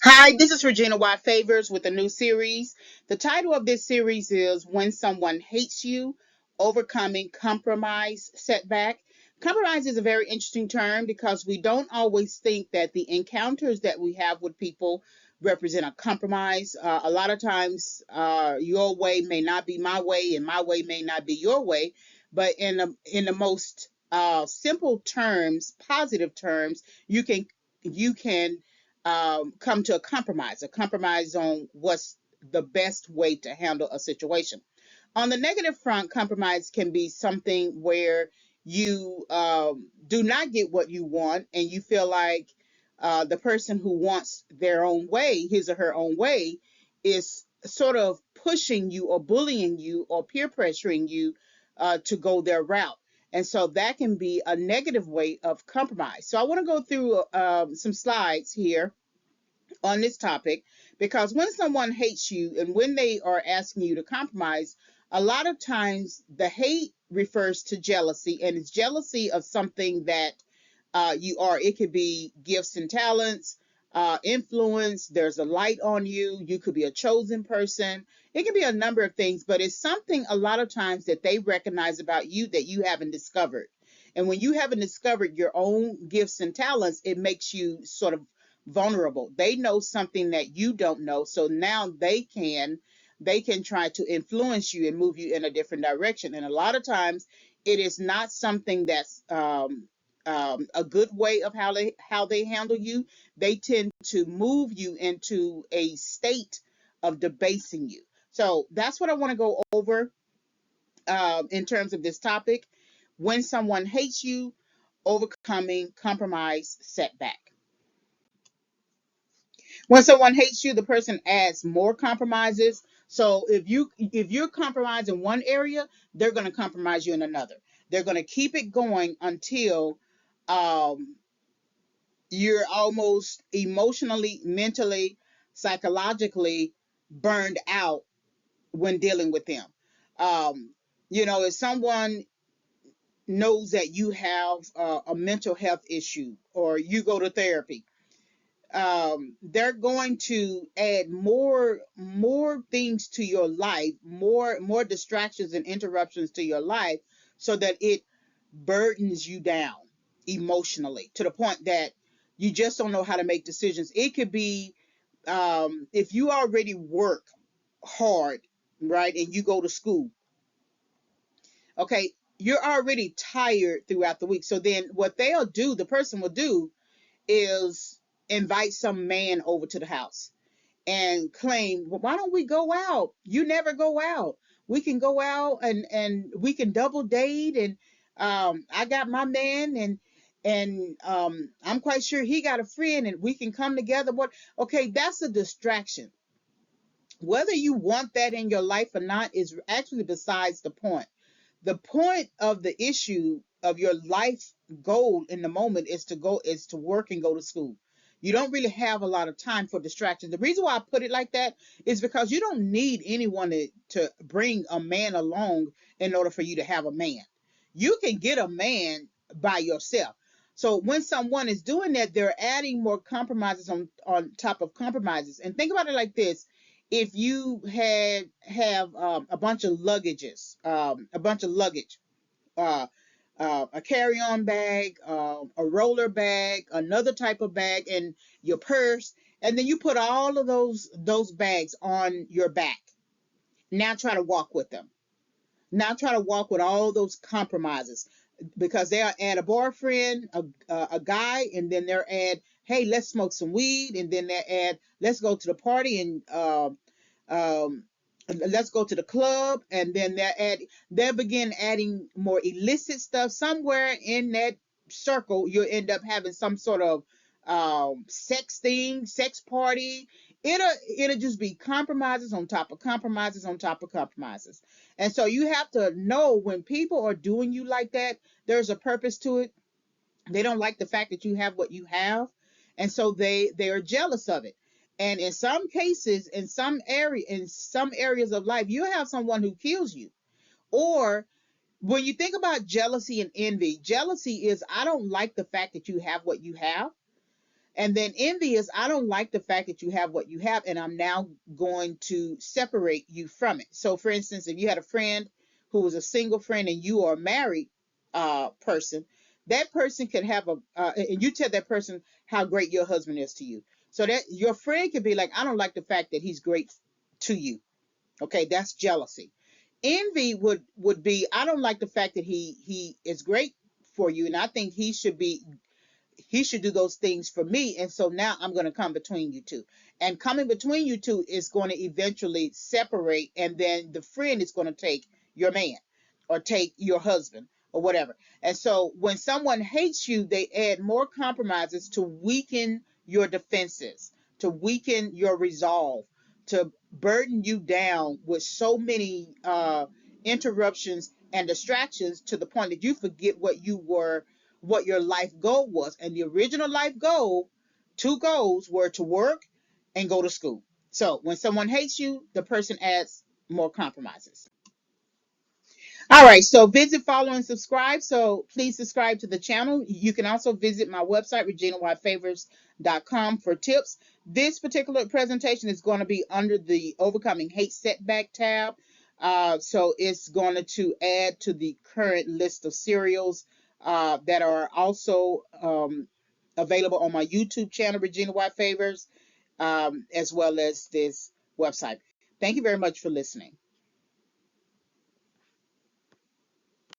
Hi, this is Regina Y. Favors with a new series. The title of this series is When Someone Hates You, Overcoming Compromise Setback. Compromise is a very interesting term because we don't always think that the encounters that we have with people represent a compromise. A lot of times, your way may not be my way, and my way may not be your way. But in the most simple terms, positive terms, you can come to a compromise on what's the best way to handle a situation. On the negative front, compromise can be something where you do not get what you want, and you feel like the person who wants their own way, his or her own way, is sort of pushing you or bullying you or peer pressuring you to go their route. And so that can be a negative way of compromise. So I want to go through some slides here on this topic because when someone hates you and when they are asking you to compromise, a lot of times the hate refers to jealousy, and it's jealousy of something that you are. It could be gifts and talents, influence. There's a light on you. You could be a chosen person. It can be a number of things, but it's something a lot of times that they recognize about you that you haven't discovered. And when you haven't discovered your own gifts and talents, it makes you sort of vulnerable. They know something that you don't know, so now they can try to influence you and move you in a different direction. And a lot of times, it is not something that's a good way of how they handle you. They tend to move you into a state of debasing you. So that's what I want to go over in terms of this topic. When someone hates you, overcoming compromise setback. When someone hates you, the person adds more compromises. So if you're compromised in one area, they're going to compromise you in another. They're going to keep it going until um, you're almost emotionally, mentally, psychologically burned out when dealing with them. Um, if someone knows that you have a mental health issue or you go to therapy, they're going to add more things to your life, more distractions and interruptions to your life, so that it burdens you down emotionally to the point that you just don't know how to make decisions. It could be if you already work hard, right, and you go to school, okay, you're already tired throughout the week. So then what the person will do is invite some man over to the house and claim, well, why don't we go out? You never go out. We can go out and we can double date, and I got my man, and I'm quite sure he got a friend, and we can come together. What? Okay, that's a distraction. Whether you want that in your life or not is actually besides the point. The point of the issue of your life goal in the moment is to work and go to school. You don't really have a lot of time for distractions. The reason why I put it like that is because you don't need anyone to bring a man along in order for you to have a man. You can get a man by yourself. So when someone is doing that, they're adding more compromises on top of compromises. And think about it like this: if you have a bunch of luggage, uh, a carry-on bag, a roller bag, another type of bag, and your purse, and then you put all of those bags on your back. Now try to walk with them. Now try to walk with all those compromises, because they'll add a boyfriend, a guy, and then they'll add, hey, let's smoke some weed, and then they'll add, let's go to the party, and um, let's go to the club, and then they'll begin adding more illicit stuff. Somewhere in that circle, you'll end up having some sort of sex thing, sex party. It'll just be compromises on top of compromises on top of compromises. And so you have to know when people are doing you like that, there's a purpose to it. They don't like the fact that you have what you have, and so they are jealous of it. And in some cases, in some areas of life, you have someone who kills you. Or when you think about jealousy and envy, jealousy is, I don't like the fact that you have what you have, And then envy is, I don't like the fact that you have what you have, and I'm now going to separate you from it. So, for instance, if you had a friend who was a single friend and you are a married person, that person could have and you tell that person how great your husband is to you. So that your friend could be like, I don't like the fact that he's great to you. Okay, that's jealousy. Envy would be, I don't like the fact that he is great for you, and I think he should do those things for me. And so now I'm going to come between you two. And coming between you two is going to eventually separate. And then the friend is going to take your man or take your husband or whatever. And so when someone hates you, they add more compromises to weaken your defenses, to weaken your resolve, to burden you down with so many interruptions and distractions to the point that you forget what your life goal was. And the original life goal, two goals were to work and go to school. So when someone hates you, the person adds more compromises. All right, so visit, follow, and subscribe. So please subscribe to the channel. You can also visit my website, reginawhitefavors.com, for tips. This particular presentation is going to be under the Overcoming Hate Setback tab. So it's going to add to the current list of serials that are also available on my YouTube channel, Regina White Favors, as well as this website. Thank you very much for listening.